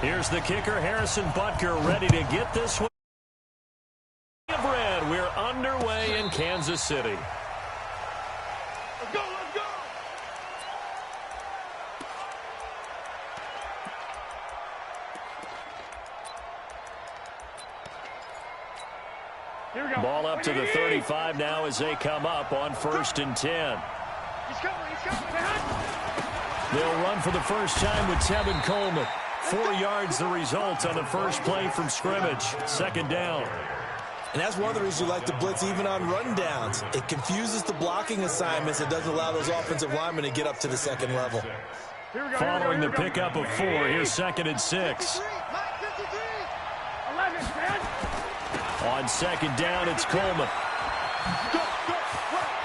Here's the kicker, Harrison Butker, ready to get this one. Red, we're underway in Kansas City. Let's go, let's go! Here we go. Ball up to the 35 now as they come up on 1st and 10. He's coming, he's coming. They'll run for the first time with Tevin Coleman. 4 yards the result on the first play from scrimmage. 2nd down. And that's one of the reasons you like to blitz even on rundowns. It confuses the blocking assignments. It doesn't allow those offensive linemen to get up to the second level. Following the pickup of 4, here's 2nd and 6. 11, man. On 2nd down, it's Coleman.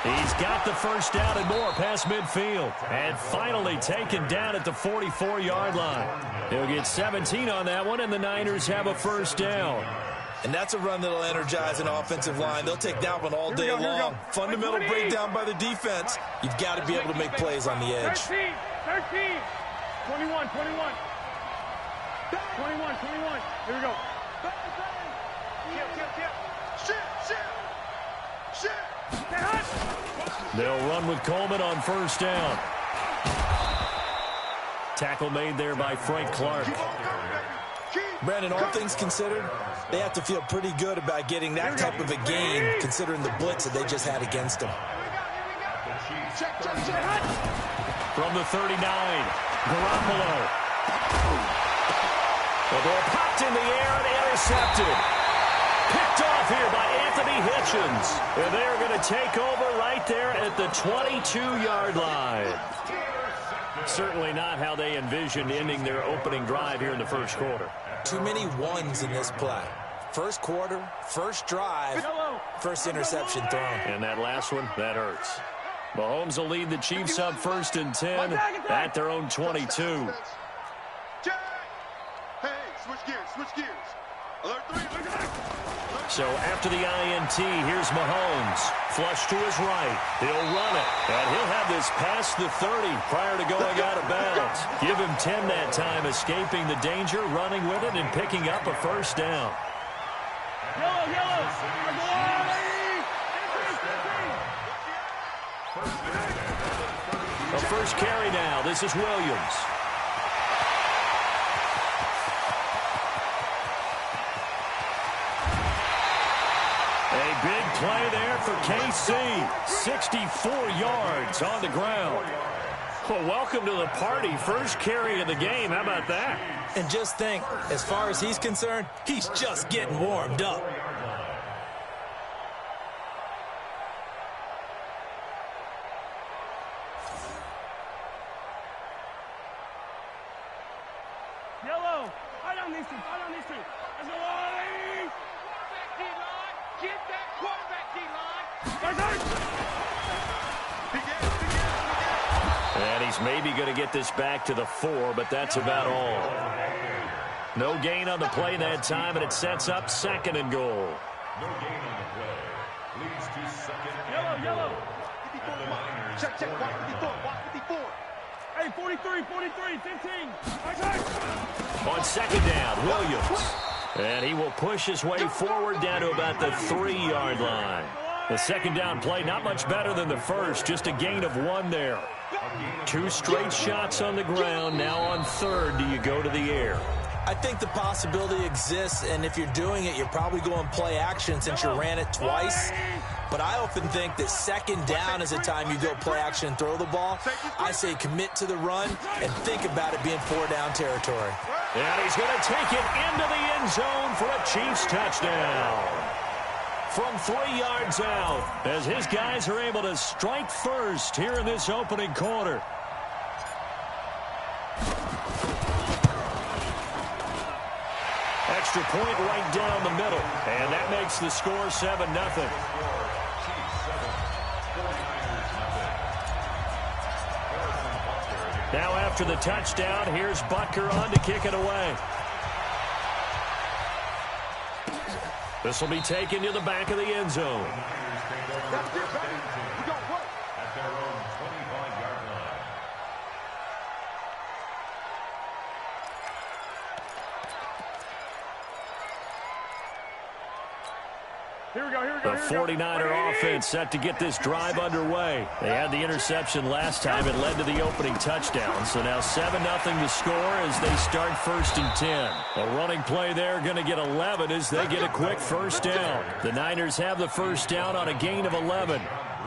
He's got the first down and more past midfield. And finally taken down at the 44-yard line. He'll get 17 on that one, and the Niners have a first down. And that's a run that'll energize an offensive line. They'll take that one all day long. Fundamental breakdown by the defense. You've got to be able to make plays on the edge. 13, 21, 21. 21. Here we go. They'll run with Coleman on first down. Tackle made there by Frank Clark. Brandon, all things considered, they have to feel pretty good about getting that type of a gain, considering the blitz that they just had against them. From the 39, Garoppolo. The ball popped in the air and intercepted. Picked off here by Anthony Hitchens. And they're going to take over right there at the 22-yard line. Certainly not how they envisioned ending their opening drive here in the first quarter. Too many ones in this play. First quarter, first drive, first interception thrown. And that last one, that hurts. Mahomes will lead the Chiefs up 1st and 10 at their own 22. Hey, switch gears. Alert 3. So after the INT, here's Mahomes. Flush to his right. He'll run it. And he'll have this past the 30 prior to going out of bounds. Give him 10 that time, escaping the danger, running with it, and picking up a first down. Yellow. The first carry now. This is Williams. A big play there for KC. 64 yards on the ground. Well, welcome to the party. First carry of the game. How about that? And just think, as far as he's concerned, he's just getting warmed up. Yellow. Right on these two. Let's go, Ollie. Get that quarterback D-line. And he's maybe going to get this back to the 4, but that's about all. No gain on the play that time, and it sets up 2nd and goal. No gain on the play. Leads to 2nd. Yellow. 54. Check. Watch 54. Hey, 43, 15. On 2nd down, Williams. And he will push his way forward down to about the 3-yard line. The 2nd down play, not much better than the first, just a gain of 1 there. 2 straight shots on the ground. Now on 3rd, do you go to the air? I think the possibility exists, and if you're doing it, you're probably going play action since you ran it twice. But I often think that 2nd down is the time you go play action and throw the ball. I say commit to the run and think about it being 4-down territory. And he's going to take it into the end zone for a Chiefs touchdown. From 3 yards out, as his guys are able to strike first here in this opening quarter. Extra point right down the middle, and that makes the score 7-0. Now after the touchdown, here's Butker on to kick it away. This will be taken to the back of the end zone. The 49er offense set to get this drive underway. They had the interception last time. It led to the opening touchdown. So now 7-0 to score as they start 1st and 10. A running play there going to get 11 as they get a quick first down. The Niners have the first down on a gain of 11.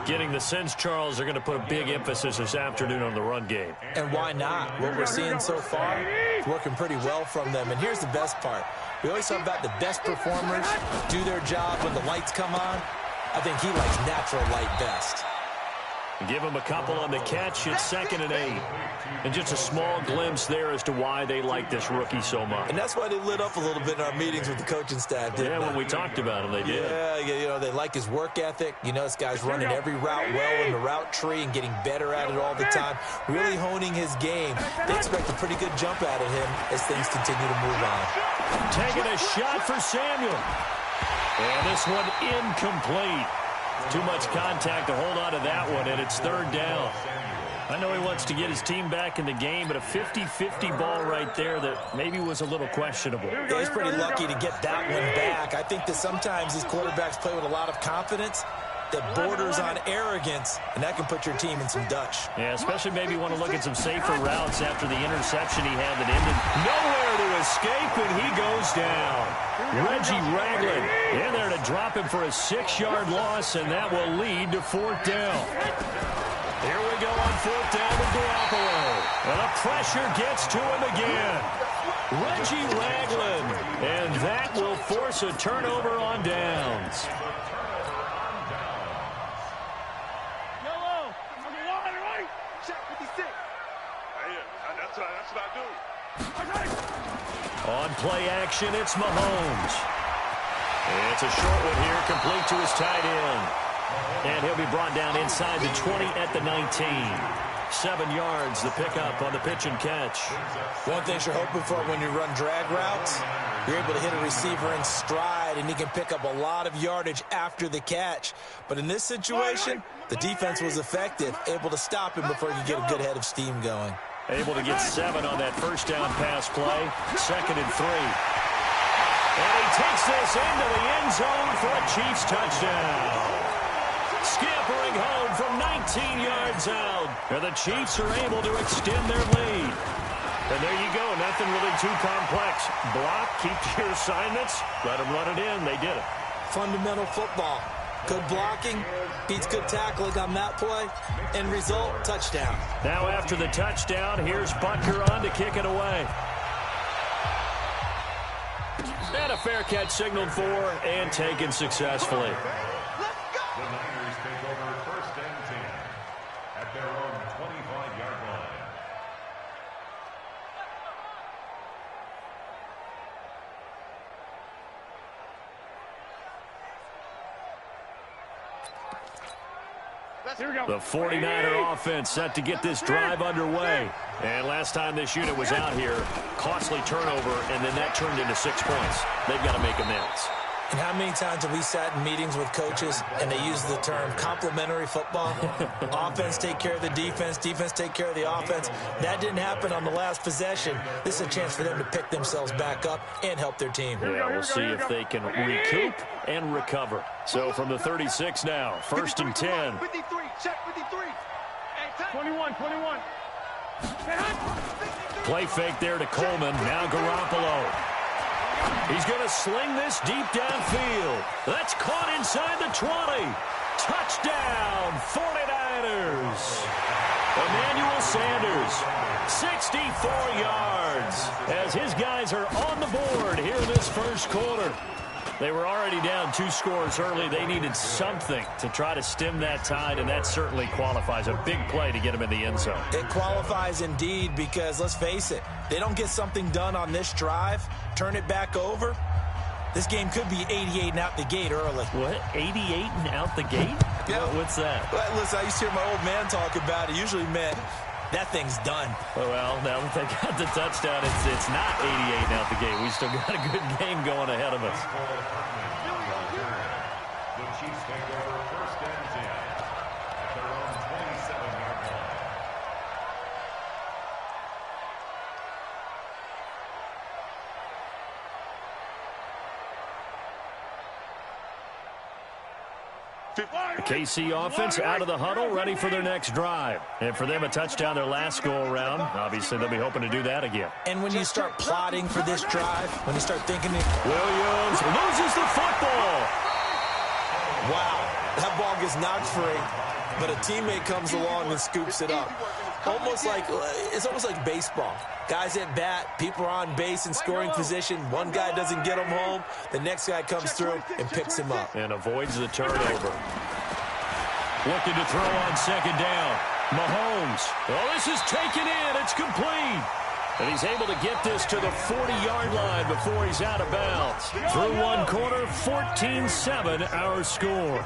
Getting the sense, Charles, they're going to put a big emphasis this afternoon on the run game. And why not? What we're seeing so far is working pretty well from them. And here's the best part. We always talk about the best performers do their job when the lights come on. I think he likes natural light best. Give him a couple on the catch. It's 2nd and 8. And just a small glimpse there as to why they like this rookie so much. And that's why they lit up a little bit in our meetings with the coaching staff, didn't they? When we talked about him, they did. Yeah, you know, they like his work ethic. You know, this guy's running every route well in the route tree and getting better at it all the time, really honing his game. They expect a pretty good jump out of him as things continue to move on. Taking a shot for Samuel. And this one incomplete. Too much contact to hold on to that one, and it's 3rd down. I know he wants to get his team back in the game, but a 50-50 ball right there that maybe was a little questionable. Yeah, he's pretty lucky to get that one back. I think that sometimes these quarterbacks play with a lot of confidence that borders on arrogance, and that can put your team in some Dutch. Yeah, especially maybe want to look at some safer routes after the interception he had that ended nowhere to escape, and he goes down. Reggie Ragland in there to drop him for a 6-yard loss, and that will lead to 4th down. Here we go on 4th down to Garoppolo. And the pressure gets to him again. Reggie Ragland, and that will force a turnover on downs. On play action, it's Mahomes. It's a short one here, complete to his tight end. And he'll be brought down inside the 20 at the 19. 7 yards, the pickup on the pitch and catch. One thing you're hoping for when you run drag routes, you're able to hit a receiver in stride, and he can pick up a lot of yardage after the catch. But in this situation, the defense was effective, able to stop him before he could get a good head of steam going. Able to get 7 on that first down pass play. 2nd and 3. And he takes this into the end zone for a Chiefs touchdown. Scampering home from 19 yards out. And the Chiefs are able to extend their lead. And there you go. Nothing really too complex. Block, keep to your assignments, let them run it in. They did it. Fundamental football. Good blocking, beats good tackling on that play. End result, touchdown. Now after the touchdown, here's Butker on to kick it away. And a fair catch signaled for and taken successfully. The Niners take over 1st and 10 at their own 25-yard line. The 49er offense set to get this drive underway. And last time this unit was out here, costly turnover, and then that turned into 6 points. They've got to make amends. And how many times have we sat in meetings with coaches and they use the term complementary football? Offense take care of the defense, defense take care of the offense. That didn't happen on the last possession. This is a chance for them to pick themselves back up and help their team. Yeah, we'll see if they can recoup and recover. So from the 36 now, 1st and 10. 53, check 53. 21. Play fake there to Coleman. Now Garoppolo. He's going to sling this deep downfield. That's caught inside the 20. Touchdown, 49ers. Emmanuel Sanders, 64 yards, as his guys are on the board here in this first quarter. They were already down 2 scores early. They needed something to try to stem that tide, and that certainly qualifies. A big play to get him in the end zone. It qualifies indeed because, let's face it, they don't get something done on this drive, turn it back over, this game could be 88 and out the gate early. What? 88 and out the gate? Yeah. What's that? Well, listen, I used to hear my old man talk about it. Usually meant that thing's done. Well, now that they got the touchdown, it's not 88 and out the gate. We still got a good game going ahead of us. The Chiefs take over 1st and 10 at their own 27-yard line. The KC offense out of the huddle, ready for their next drive. And for them, a touchdown their last go-around. Obviously, they'll be hoping to do that again. And when you start plotting for this drive, when you start thinking... Williams loses the football. Wow, that ball gets knocked free, but a teammate comes along and scoops it up. It's almost like baseball. Guys at bat, people are on base in scoring position. One guy doesn't get him home. The next guy comes through and picks him up. And avoids the turnover. Looking to throw on second down. Mahomes. Well, this is taken in. It's complete. And he's able to get this to the 40-yard line before he's out of bounds. Through one quarter, 14-7 our score.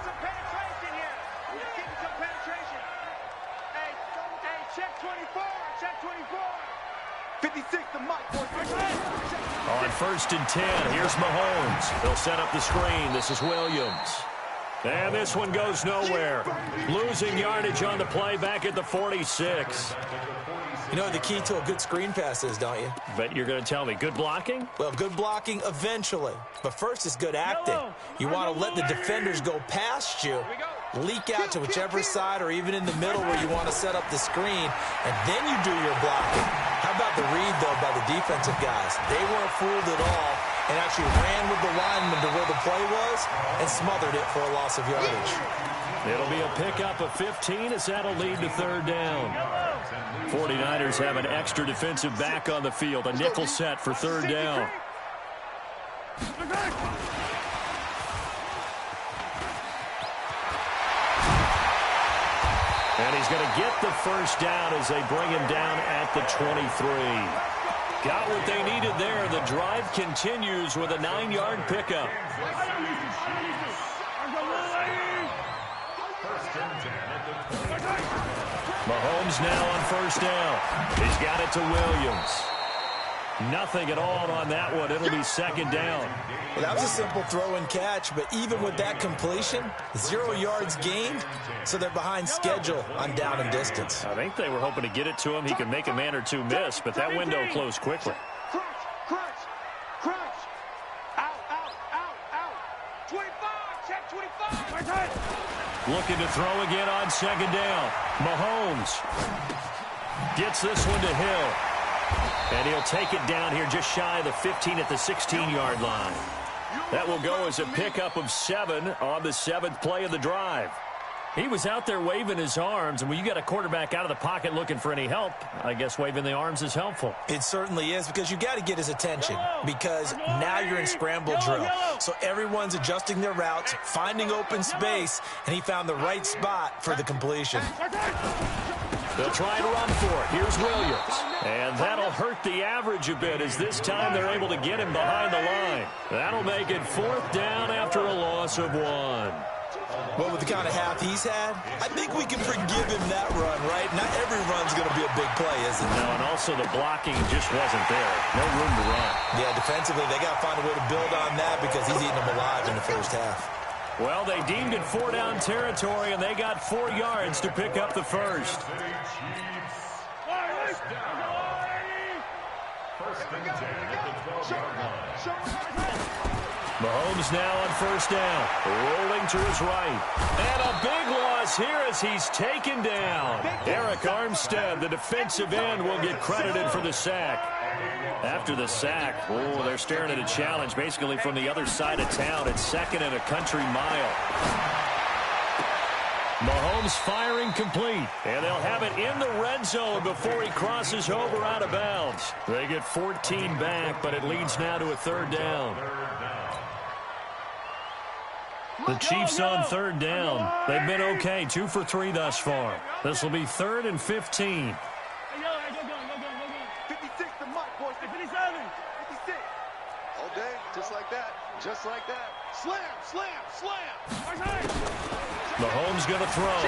On 1st and 10, here's Mahomes. He'll set up the screen. This is Williams. And this one goes nowhere. Losing yardage on the play back at the 46. You know what the key to a good screen pass is, don't you? Bet you're going to tell me. Good blocking? Well, good blocking eventually. But first is good acting. You want to let the defenders go past you, leak out to whichever side or even in the middle where you want to set up the screen, and then you do your blocking. How about the read, though, by the defensive guys? They weren't fooled at all and actually ran with the lineman to where the play was and smothered it for a loss of yardage. It'll be a pickup of 15 as that'll lead to 3rd down. 49ers have an extra defensive back on the field, a nickel set for 3rd down. And he's going to get the 1st down as they bring him down at the 23. Got what they needed there. The drive continues with a 9-yard pickup. Mahomes now on 1st down. He's got it to Williams. Nothing at all on that one. It'll be 2nd down. Well, that was a simple throw and catch, but even with that completion, 0 yards gained, so they're behind schedule on down and distance. I think they were hoping to get it to him. He could make a man or two miss, but that window closed quickly. Crunch. Out. 25, check 25. Looking to throw again on 2nd down. Mahomes gets this one to Hill. And he'll take it down here just shy of the 15 at the 16-yard line. That will go as a pickup of 7 on the 7th play of the drive. He was out there waving his arms, and when you got a quarterback out of the pocket looking for any help, I guess waving the arms is helpful. It certainly is, because you got to get his attention, because now you're in scramble drill. So everyone's adjusting their routes, finding open space, and he found the right spot for the completion. They'll try and run for it. Here's Williams. And that'll hurt the average a bit, as this time they're able to get him behind the line. That'll make it 4th down after a loss of 1. Well, with the kind of half he's had, I think we can forgive him that run, right? Not every run's going to be a big play, is it? No, and also the blocking just wasn't there. No room to run. Yeah, defensively, they got to find a way to build on that, because he's eating them alive in the 1st half. Well, they deemed it 4-down territory, and they got 4 yards to pick up the 1st. Mahomes now on 1st down, rolling to his right. And a big loss here as he's taken down. Eric Armstead, the defensive end, will get credited for the sack. After the sack, they're staring at a challenge basically from the other side of town. It's 2nd and a country mile. Mahomes firing complete, and they'll have it in the red zone before he crosses over out of bounds. They get 14 back, but it leads now to a 3rd down. The Chiefs on 3rd down. They've been okay, 2 for 3 thus far. This will be 3rd and 15. 56 to Mike, boys. 57. 56. All day, just like that. Just like that. Slam. Mahomes going to throw.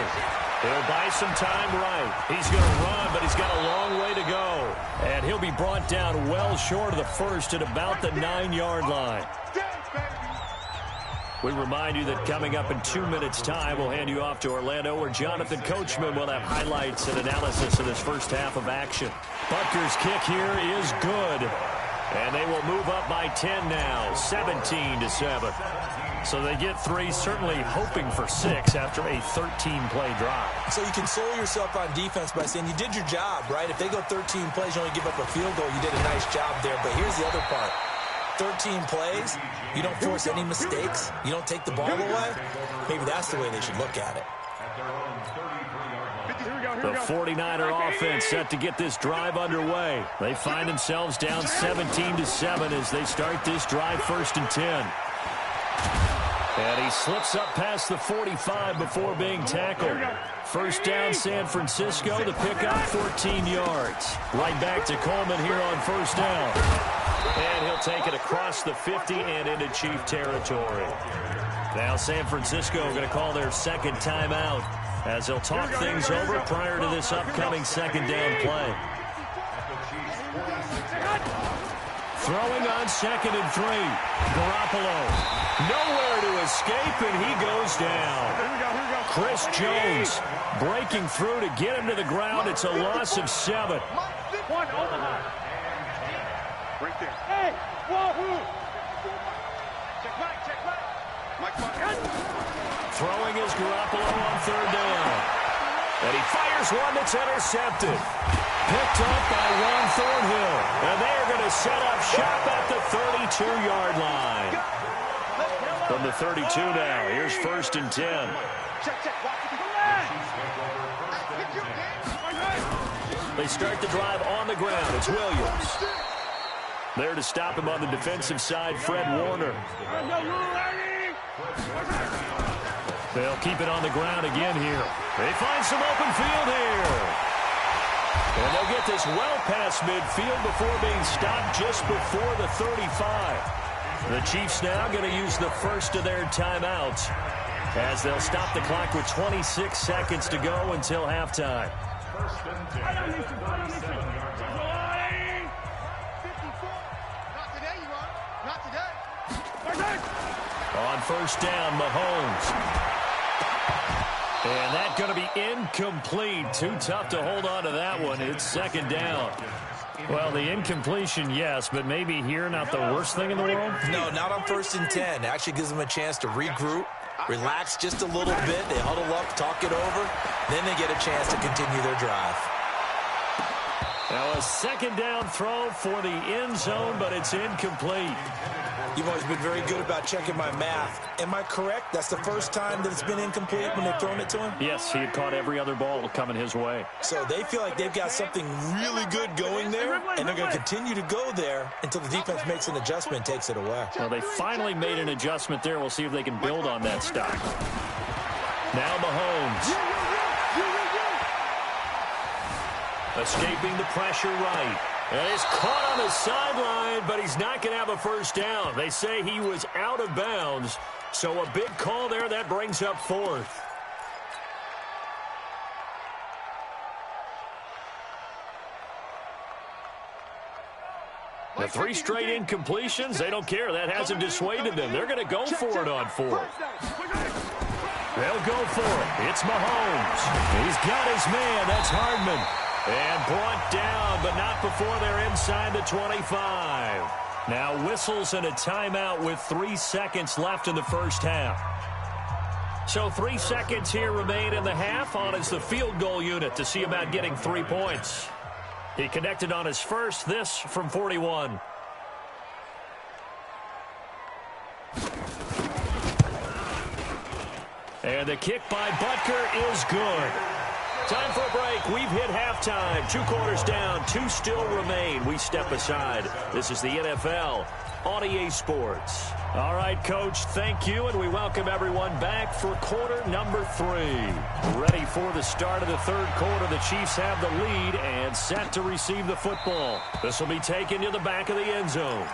He'll buy some time right. He's going to run, but he's got a long way to go. And he'll be brought down well short of the 1st at about the 9-yard line. We remind you that coming up in 2 minutes' time, we'll hand you off to Orlando, where Jonathan Coachman will have highlights and analysis of this 1st half of action. Butker's kick here is good. And they will move up by 10 now, 17-7. So they get 3, certainly hoping for 6 after a 13-play drive. So you console yourself on defense by saying you did your job, right? If they go 13 plays, you only give up a field goal, you did a nice job there. But here's the other part. 13 plays, you don't force any mistakes, you don't take the ball away. Maybe that's the way they should look at it. The 49er offense set to get this drive underway. They find themselves down 17-7 as they start this drive 1st and 10. And he slips up past the 45 before being tackled. First down, San Francisco. The pickup, 14 yards. Right back to Coleman here on 1st down. And he'll take it across the 50 and into Chief territory. Now San Francisco going to call their 2nd timeout as they'll talk things over prior to this upcoming 2nd down play. Throwing on 2nd and 3. Garoppolo. Nowhere to escape, and he goes down. Chris Jones breaking through to get him to the ground. It's a loss of 7. One, Omaha. Right there. Hey, wahoo! Check back. Throwing is Garoppolo on 3rd down. And he fires one that's intercepted. Picked up by Juan Thornhill. And they're going to set up shop at the 32-yard line. From the 32 now, here's 1st and 10. They start the drive on the ground. It's Williams. There to stop him on the defensive side, Fred Warner. They'll keep it on the ground again here. They find some open field here. And they'll get this well past midfield before being stopped just before the 35. The Chiefs now going to use the first of their timeouts as they'll stop the clock with 26 seconds to go until halftime. On 1st down, Mahomes. And that's going to be incomplete. Too tough to hold on to that one. It's 2nd down. Well, the incompletion, yes, but maybe here not the worst thing in the world? No, not on 1st and 10. It actually gives them a chance to regroup, relax just a little bit. They huddle up, talk it over. Then they get a chance to continue their drive. Now a 2nd down throw for the end zone, but it's incomplete. You've always been very good about checking my math. Am I correct? That's the first time that it's been incomplete when they've thrown it to him? Yes, he had caught every other ball coming his way. So they feel like they've got something really good going there, and they're going to continue to go there until the defense makes an adjustment and takes it away. Well, they finally made an adjustment there. We'll see if they can build on that stock. Now Mahomes. Escaping the pressure right. And he's caught on the sideline, but he's not going to have a 1st down. They say he was out of bounds. So a big call there. That brings up 4th. The 3 straight incompletions, they don't care. That hasn't dissuaded them. They're going to go for it on 4th. They'll go for it. It's Mahomes. He's got his man. That's Hardman. And brought down, but not before they're inside the 25. Now whistles and a timeout with 3 seconds left in the 1st half. So 3 seconds here remain in the half. On is the field goal unit to see about getting 3 points. He connected on his first, this from 41. And the kick by Butker is good. Time for a break. We've hit halftime. 2 quarters down. 2 still remain. We step aside. This is the NFL on EA Sports. All right, Coach, thank you, and we welcome everyone back for quarter number 3. Ready for the start of the 3rd quarter. The Chiefs have the lead and set to receive the football. This will be taken to the back of the end zone.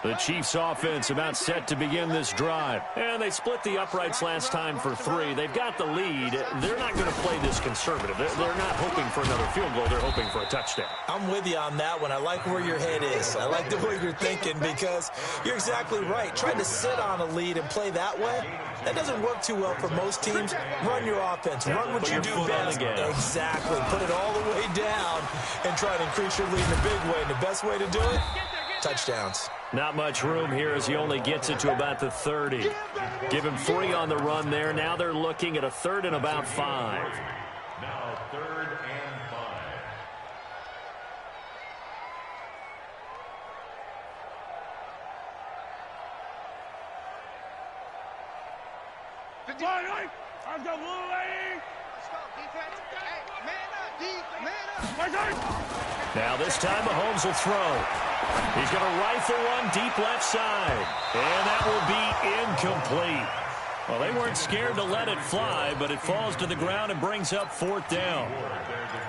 The Chiefs offense about set to begin this drive. And they split the uprights last time for 3. They've got the lead. They're not going to play this conservative. They're not hoping for another field goal. They're hoping for a touchdown. I'm with you on that one. I like where your head is. I like the way you're thinking because you're exactly right. Trying to sit on a lead and play that way, that doesn't work too well for most teams. Run your offense. Run what you do best. Exactly. Put it all the way down and try to increase your lead in a big way. And the best way to do it, touchdowns. Not much room here as he only gets it to about the 30. Give him 3 on the run there. Now they're looking at a 3rd and about 5. Now 3rd and 5. Let's go, Blue Lady! Let's go, defense. Hey, man up, D, man up. Now this time Mahomes will throw. He's going to rifle one deep left side. And that will be incomplete. Well, they weren't scared to let it fly, but it falls to the ground and brings up 4th down.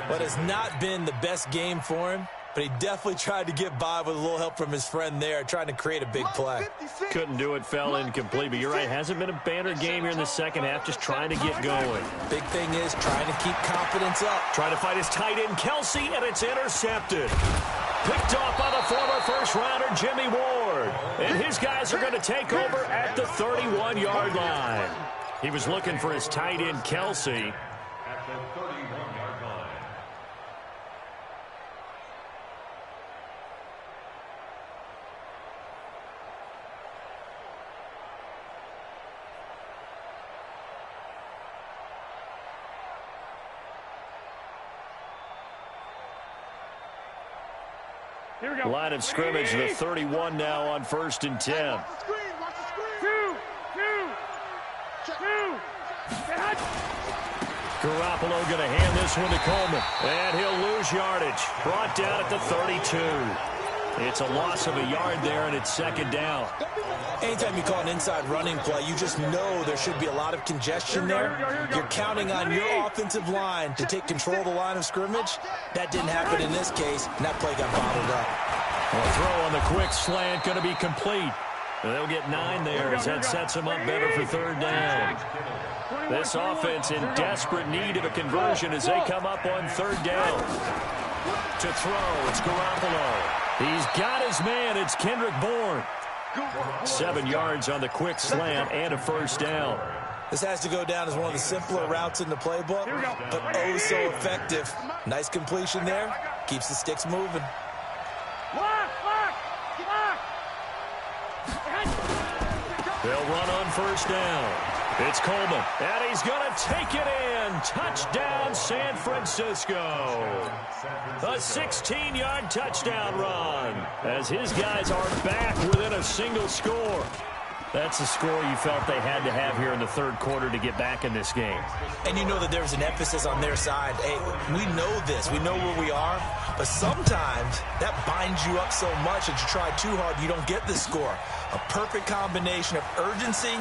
But it's not been the best game for him, but he definitely tried to get by with a little help from his friend there, trying to create a big play. Couldn't do it, fell incomplete, but you're right, hasn't been a banner game here in the second half, just trying to get going. Big thing is trying to keep confidence up. Trying to fight his tight end, Kelsey, and it's intercepted. Picked off by the former first-rounder, Jimmy Ward. And his guys are going to take over at the 31-yard line. He was looking for his tight end, Kelsey. At the 31-yard line. Here we go. Line of scrimmage, the 31 now on 1st and 10. Garoppolo going to hand this one to Coleman. And he'll lose yardage. Brought down at the 32. It's a loss of a yard there, and it's 2nd down. Anytime you call an inside running play, you just know there should be a lot of congestion there. You're counting on your offensive line to take control of the line of scrimmage. That didn't happen in this case, and that play got bottled up. A throw on the quick slant going to be complete. And they'll get 9 there as that sets them up better for 3rd down. This offense in desperate need of a conversion as they come up on 3rd down. To throw, it's Garoppolo. He's got his man. It's Kendrick Bourne. 7 yards on the quick slant and a 1st down. This has to go down as one of the simpler routes in the playbook, but oh so effective. Nice completion there. Keeps the sticks moving. They'll run on 1st down. It's Coleman, and he's going to take it in. Touchdown, San Francisco. A 16-yard touchdown run as his guys are back within a single score. That's the score you felt they had to have here in the 3rd quarter to get back in this game. And you know that there's an emphasis on their side. Hey, we know this. We know where we are. But sometimes that binds you up so much that you try too hard, you don't get the score. A perfect combination of urgency,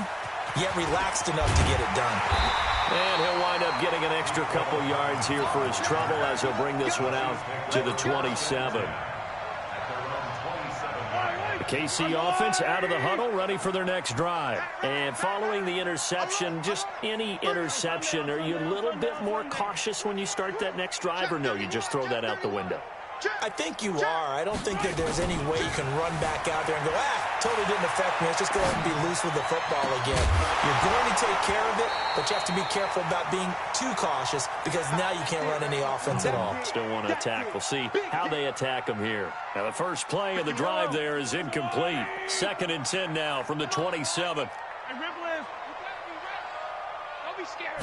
yet relaxed enough to get it done. And he'll wind up getting an extra couple yards here for his trouble as he'll bring this one out to the 27. The KC offense out of the huddle, ready for their next drive. And following the interception, just any interception, are you a little bit more cautious when you start that next drive, or no, you just throw that out the window? I think you are. I don't think that there's any way you can run back out there and go, totally didn't affect me. Let's just go ahead and be loose with the football again. You're going to take care of it, but you have to be careful about being too cautious because now you can't run any offense at all. Still want to attack. We'll see how they attack them here. Now, the first play of the drive there is incomplete. 2nd and 10 now from the 27. Don't be scared.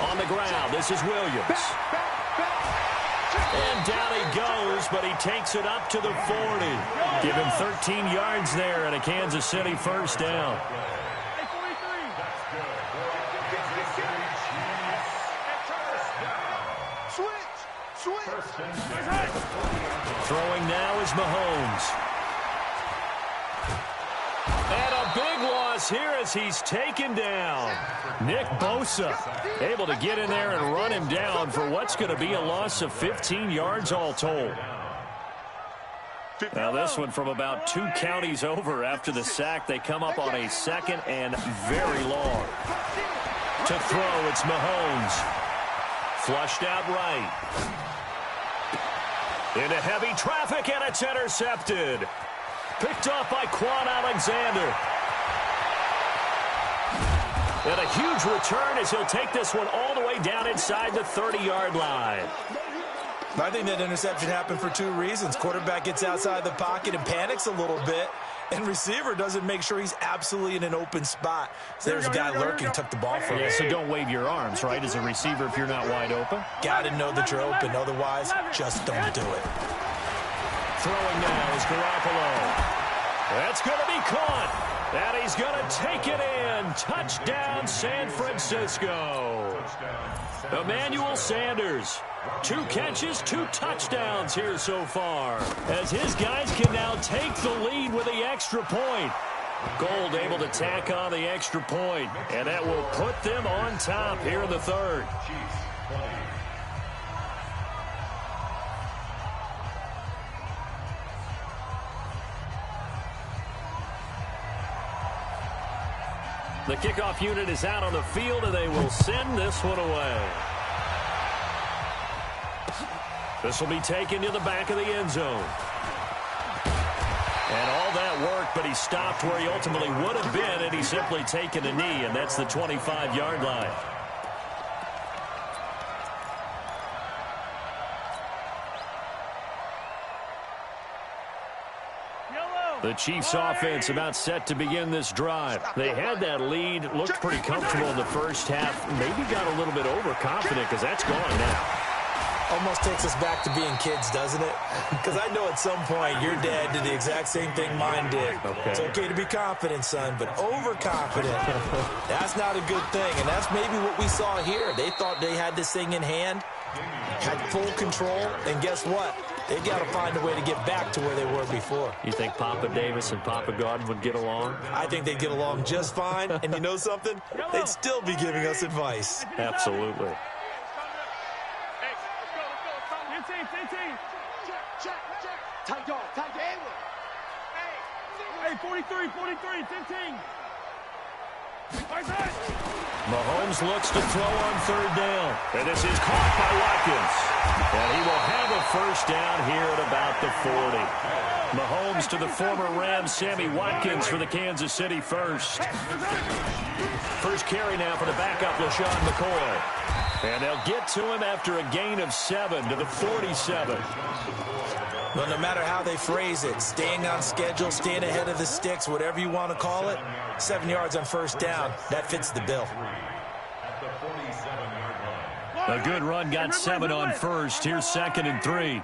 On the ground, this is Williams. And down he goes, but he takes it up to the 40. Give him 13 yards there and a Kansas City 1st down. Throwing now is Mahomes. And a big loss here as he's taken down. Nick Bosa able to get in there and run him down for what's going to be a loss of 15 yards all told. Now this one from about 2 counties over after the sack. They come up on a 2nd and very long. To throw, it's Mahomes. Flushed out right. Into heavy traffic, and it's intercepted. Picked off by Quan Alexander. And a huge return as he'll take this one all the way down inside the 30-yard line. I think that interception happened for 2 reasons. Quarterback gets outside the pocket and panics a little bit, and receiver doesn't make sure he's absolutely in an open spot. So there's a guy lurking, took the ball from him. Yeah, so don't wave your arms, right, as a receiver if you're not wide open. Got to know that you're open. Otherwise, just don't do it. Throwing now is Garoppolo. That's going to be caught. And he's going to take it in. Touchdown, San Francisco. Emmanuel Sanders. 2 catches, 2 touchdowns here so far, as his guys can now take the lead with the extra point. Gold able to tack on the extra point, and that will put them on top here in the 3rd. The kickoff unit is out on the field, and they will send this one away. This will be taken to the back of the end zone. And all that work, but he stopped where he ultimately would have been, and he's simply taken a knee, and that's the 25-yard line. The Chiefs offense about set to begin this drive. They had that lead, looked pretty comfortable in the first half, maybe got a little bit overconfident because that's gone now. Almost takes us back to being kids, doesn't it? Because I know at some point your dad did the exact same thing mine did. Okay. It's okay to be confident, son, but overconfident, that's not a good thing. And that's maybe what we saw here. They thought they had this thing in hand, had full control, and guess what? They got to find a way to get back to where they were before. You think Papa Davis and Papa Godwin would get along? I think they'd get along just fine. And you know something? They'd still be giving us advice. Absolutely. Tight dog, tight dog. Hey, 43, 15. Mahomes looks to throw on 3rd down. And this is caught by Watkins. And he will have a first down here at about the 40. Mahomes to the former Rams, Sammy Watkins for the Kansas City first. First carry now for the backup, LaShawn McCoy. And they'll get to him after a gain of 7 to the 47. Well, no matter how they phrase it, staying on schedule, staying ahead of the sticks, whatever you want to call it, 7 yards on first down, that fits the bill. A good run, got 7 on first. Here's 2nd and 3.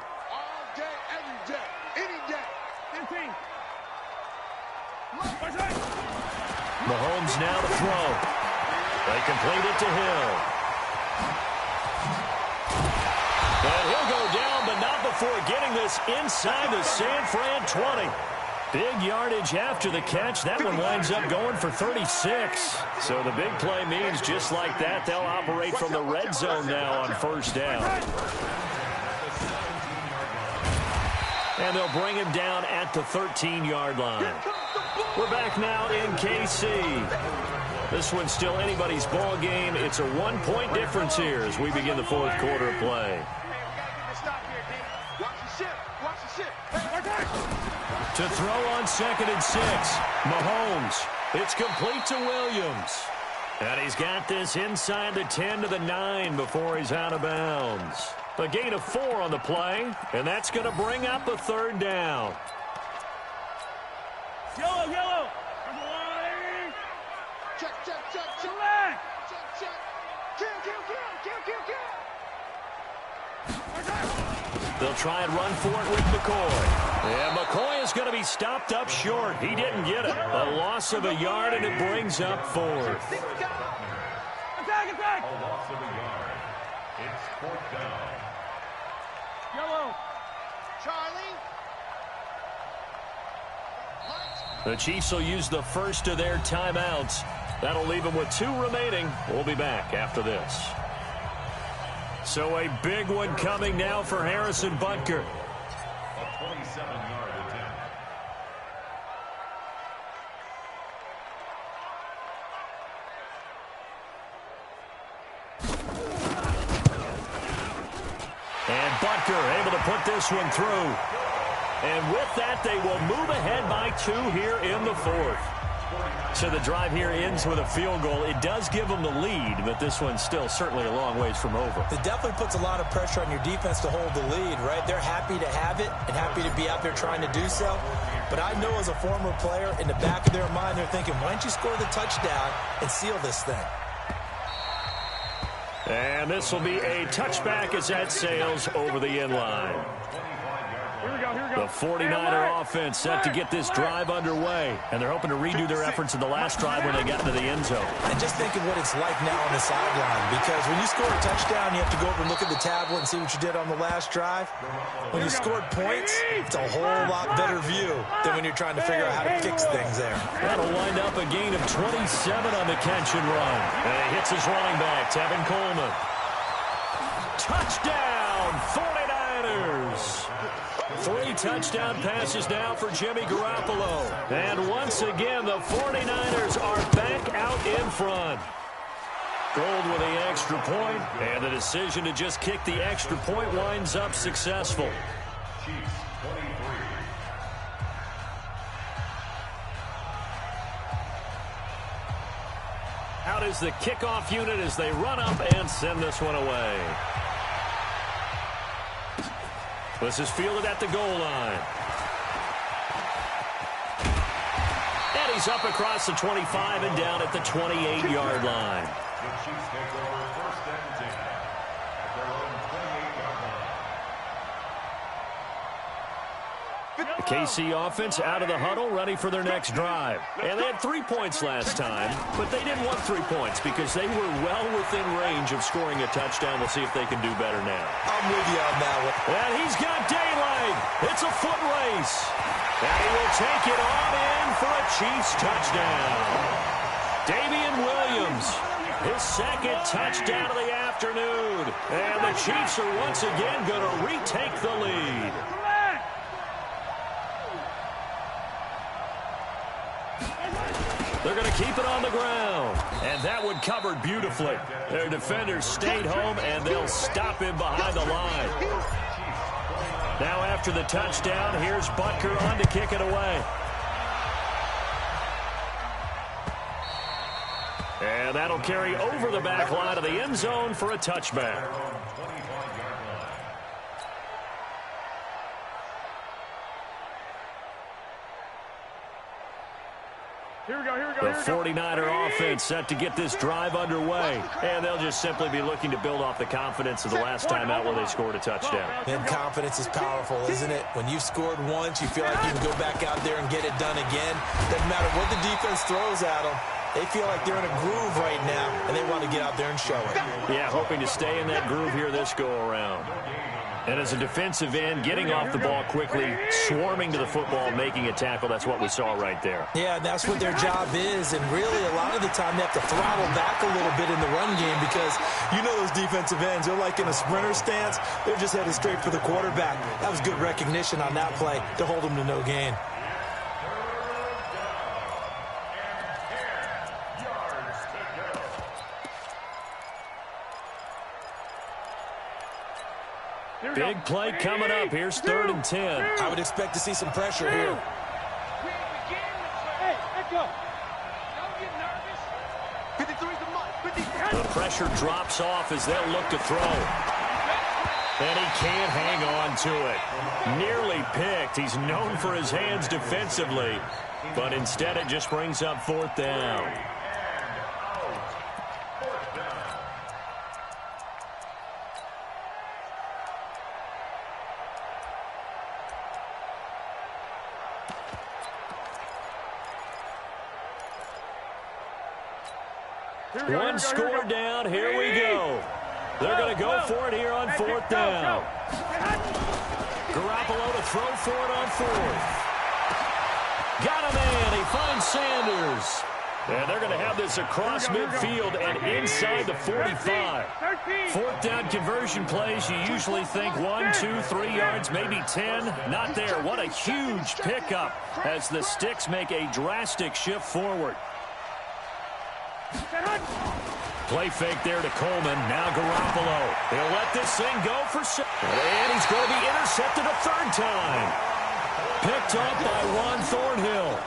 Mahomes now to throw. They complete it to Hill. And he'll go down, but not before getting this inside the San Fran 20. Big yardage after the catch. That one winds up going for 36. So the big play means just like that, they'll operate from the red zone now on first down. And they'll bring him down at the 13-yard line. We're back now in KC. This one's still anybody's ball game. It's a 1-point difference here as we begin the 4th quarter of play. To throw on 2nd and 6, Mahomes. It's complete to Williams. And he's got this inside the 10 to the 9 before he's out of bounds. A gain of 4 on the play, and that's going to bring up a 3rd down. Yellow. Check. Select. Check. Kill. They'll try and run for it with McCoy. And McCoy is going to be stopped up short. He didn't get it. A loss of a yard, and it brings up 4th. Attack. A loss of a yard. It's 4th down. Yellow. Charlie. The Chiefs will use the first of their timeouts. That'll leave them with 2 remaining. We'll be back after this. So a big one coming now for Harrison Butker. A 27-yard And Butker able to put this one through. And with that, they will move ahead by 2 here in the 4th. So the drive here ends with a field goal. It does give them the lead, but this one's still certainly a long ways from over. It definitely puts a lot of pressure on your defense to hold the lead, right? They're happy to have it and happy to be out there trying to do so. But I know as a former player, in the back of their mind, they're thinking, why don't you score the touchdown and seal this thing? And this will be a touchback as that sails over the end line. The 49er offense set to get this drive underway. And they're hoping to redo their efforts in the last drive when they got into the end zone. And just think of what it's like now on the sideline. Because when you score a touchdown, you have to go over and look at the tablet and see what you did on the last drive. When you scored points, it's a whole lot better view than when you're trying to figure out how to fix things there. That'll wind up a gain of 27 on the catch and run. And he hits his running back, Tevin Coleman. Touchdown, 49ers. 3 touchdown passes now for Jimmy Garoppolo. And once again, the 49ers are back out in front. Gold with the extra point, and the decision to just kick the extra point winds up successful. Chiefs 23. Out is the kickoff unit as they run up and send this one away. This is fielded at the goal line. And he's up across the 25 and down at the 28-yard line. The Chiefs take over 1st and 10 at their own 28-yard line. The KC offense out of the huddle, ready for their next drive. And they had 3 points last time, but they didn't want 3 points because they were well within range of scoring a touchdown. We'll see if they can do better now. I'm with you on that one. And he's got daylight. It's a foot race. And he will take it on in for a Chiefs touchdown. Damian Williams, his 2nd touchdown of the afternoon. And the Chiefs are once again going to retake the lead. They're going to keep it on the ground. And that one covered beautifully. Their defenders stayed home, and they'll stop him behind the line. Now after the touchdown, here's Butker on to kick it away. And that'll carry over the back line of the end zone for a touchback. The 49er offense set to get this drive underway. And they'll just simply be looking to build off the confidence of the last time out where they scored a touchdown. And confidence is powerful, isn't it? When you've scored once, you feel like you can go back out there and get it done again. Doesn't matter what the defense throws at them. They feel like they're in a groove right now, and they want to get out there and show it. Yeah, hoping to stay in that groove here this go-around. And as a defensive end, getting off the ball quickly, swarming to the football, making a tackle, that's what we saw right there. Yeah, that's what their job is. And really, a lot of the time, they have to throttle back a little bit in the run game because you know those defensive ends, they're like in a sprinter stance. They're just headed straight for the quarterback. That was good recognition on that play to hold them to no gain. Big play coming up. Here's 3rd and 10. I would expect to see some pressure here. Hey, let's go. Don't get nervous. The pressure drops off as they'll look to throw. And he can't hang on to it. Nearly picked. He's known for his hands defensively. But instead it just brings up 4th down. One score down. Here we go. They're going to go for it here on 4th down. Garoppolo to throw for it on 4th. Got a man. He finds Sanders. And they're going to have this across midfield and inside the 45. 4th down conversion plays, you usually think 1, 2, 3 yards, maybe 10. Not there. What a huge pickup as the Sticks make a drastic shift forward. Play fake there to Coleman. Now Garoppolo. He'll let this thing go for 7. And he's going to be intercepted a third time. Picked up by Juan Thornhill.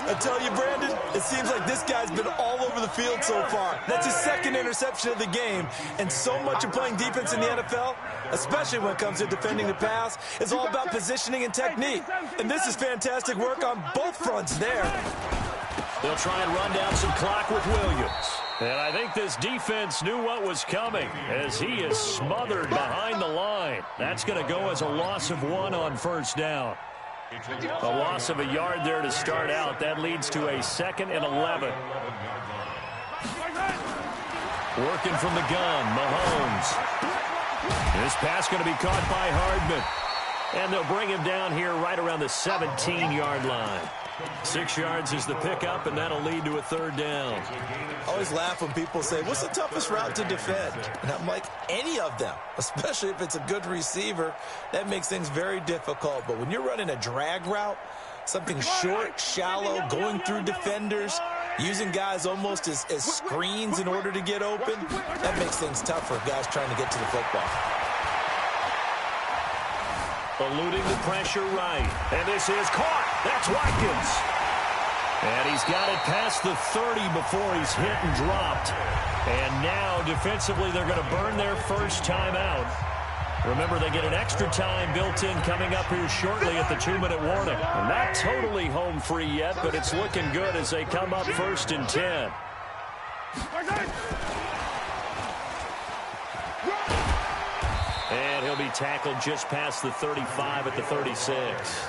I tell you, Brandon, it seems like this guy's been all over the field so far. That's his second interception of the game. And so much of playing defense in the NFL, especially when it comes to defending the pass, is all about positioning and technique. And this is fantastic work on both fronts there. They'll try and run down some clock with Williams. And I think this defense knew what was coming as he is smothered behind the line. That's going to go as a loss of 1 on first down. A loss of a yard there to start out. That leads to a 2nd and 11. Working from the gun, Mahomes. This pass going to be caught by Hardman. And they'll bring him down here right around the 17-yard line. 6 yards is the pickup, and that'll lead to a third down. I always laugh when people say, what's the toughest route to defend? And I'm like, any of them, especially if it's a good receiver. That makes things very difficult. But when you're running a drag route, something short, shallow, going through defenders, using guys almost as screens in order to get open, that makes things tough for guys trying to get to the football. Eluding the pressure right. And this is caught. That's Watkins. And he's got it past the 30 before he's hit and dropped. And now, defensively, they're going to burn their first time out. Remember, they get an extra time built in coming up here shortly at the 2-minute warning. And not totally home free yet, but it's looking good as they come up 1st and 10. And he'll be tackled just past the 35 at the 36.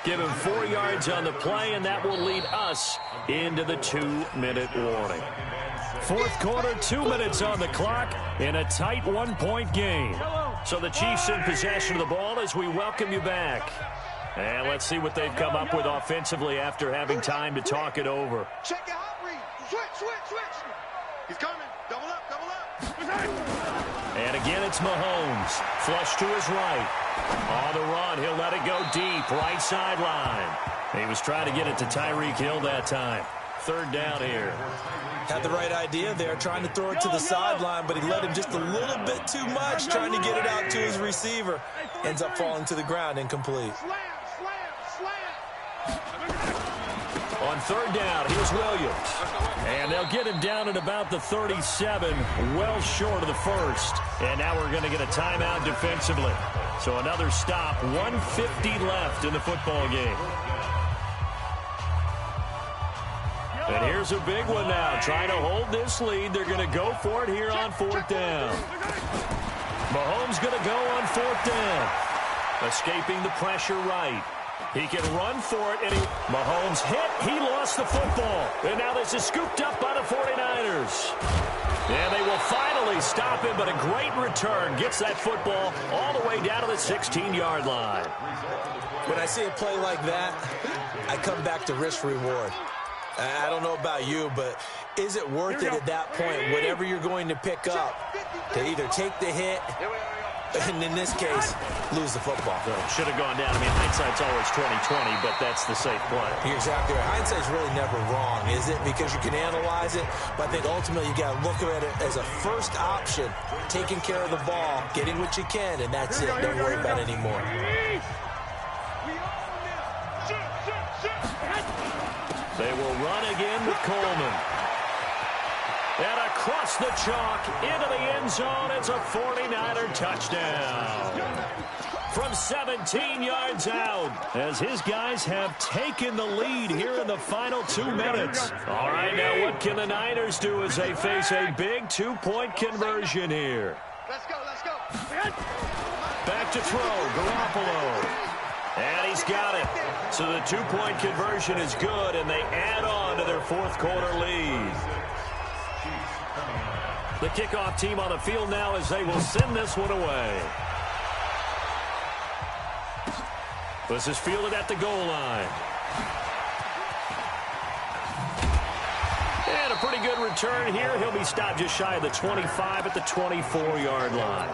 Give him 4 yards on the play, and that will lead us into the 2-minute warning. 4th quarter, 2 minutes on the clock in a tight 1-point game. So the Chiefs in possession of the ball as we welcome you back. And let's see what they've come up with offensively after having time to talk it over. Check your hot read. Switch. He's coming. Double up. And again, it's Mahomes. Flush to his right. On the run, he'll let it go deep. Right sideline. He was trying to get it to Tyreek Hill that time. 3rd down here. Had the right idea there, trying to throw it to the sideline, but he let him just a little bit too much, trying to get it out to his receiver. Ends up falling to the ground, incomplete. On 3rd down, here's Williams. And they'll get him down at about the 37, well short of the 1st. And now we're going to get a timeout defensively. So another stop, 1:50 left in the football game. And here's a big one now. Trying to hold this lead. They're going to go for it here on 4th down. Mahomes going to go on 4th down. Escaping the pressure right. He can run for it, and Mahomes hit. He lost the football. And now this is scooped up by the 49ers. And they will finally stop him, but a great return. Gets that football all the way down to the 16-yard line. When I see a play like that, I come back to risk-reward. I don't know about you, but is it worth it at that point, whatever you're going to pick up, to either take the hit, and in this case, lose the football? Should have gone down. I mean, hindsight's always 20/20, but that's the safe play. You're exactly right. Hindsight's really never wrong, is it? Because you can analyze it, but I think ultimately you got to look at it as a first option, taking care of the ball, getting what you can, and that's it. Don't worry about it anymore. They will run again with Coleman. And across the chalk into the end zone, it's a 49er touchdown. From 17 yards out, as his guys have taken the lead here in the final 2 minutes. All right, now what can the Niners do as they face a big 2-point conversion here? Let's go. Back to throw, Garoppolo. And he's got it. So the 2-point conversion is good, and they add on to their 4th quarter lead. The kickoff team on the field now as they will send this one away. This is fielded at the goal line. And a pretty good return here. He'll be stopped just shy of the 25 at the 24-yard line.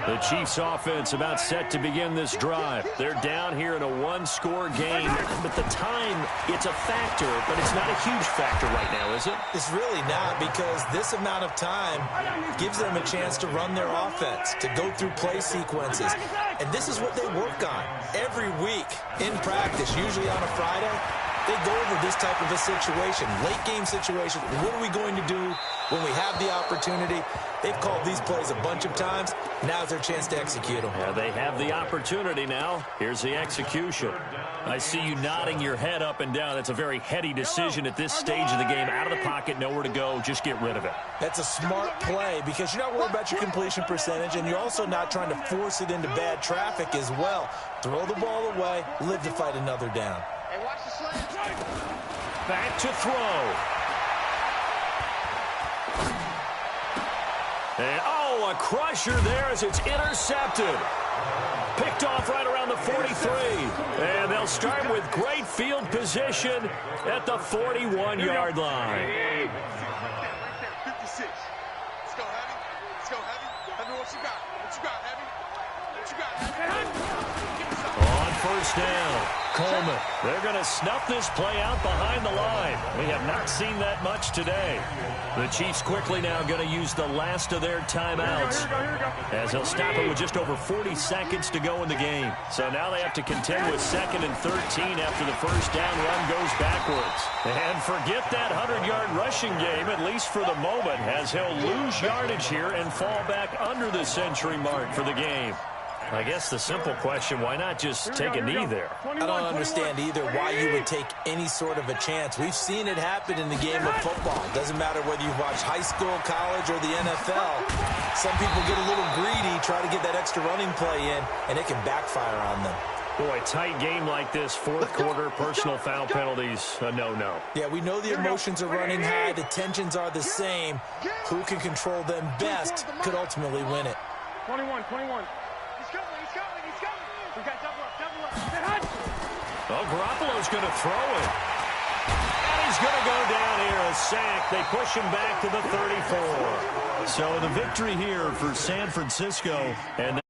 The Chiefs offense about set to begin this drive. They're down here in a one-score game, but the time, it's a factor, but it's not a huge factor right now, is it? It's really not, because this amount of time gives them a chance to run their offense, to go through play sequences. And this is what they work on every week in practice, usually on a Friday. They go over this type of a situation, late game situation. What are we going to do when we have the opportunity? They've called these plays a bunch of times. Now's their chance to execute them. Yeah, they have the opportunity now. Here's the execution. I see you nodding your head up and down. That's a very heady decision at this stage of the game. Out of the pocket, nowhere to go. Just get rid of it. That's a smart play because you're not worried about your completion percentage, and you're also not trying to force it into bad traffic as well. Throw the ball away, live to fight another down. Hey, watch the slant. Back to throw. And, oh, a crusher there as it's intercepted. Picked off right around the 43. And they'll start with great field position at the 41-yard line. 56. Let's go, Heavy. Let's go, Heavy. Heavy, what you got? What you got, Heavy? What you got, Heavy? On first down, Coleman. They're going to snuff this play out behind the line. We have not seen that much today. The Chiefs quickly now going to use the last of their timeouts as they'll stop it with just over 40 seconds to go in the game. So now they have to contend with 2nd and 13 after the first down run goes backwards. And forget that 100-yard rushing game, at least for the moment, as he'll lose yardage here and fall back under the century mark for the game. I guess the simple question, why not just take a knee there? I don't understand either why you would take any sort of a chance. We've seen it happen in the game of football. It doesn't matter whether you watch high school, college, or the NFL. Some people get a little greedy, try to get that extra running play in, and it can backfire on them. Boy, tight game like this, fourth quarter, personal foul penalties, a no-no. Yeah, we know the emotions are running high, the tensions are the same. Who can control them best could ultimately win it. 21. He's coming. We got double up. Well, Garoppolo's going to throw it. And he's going to go down here, a sack. They push him back to the 34. So the victory here for San Francisco. And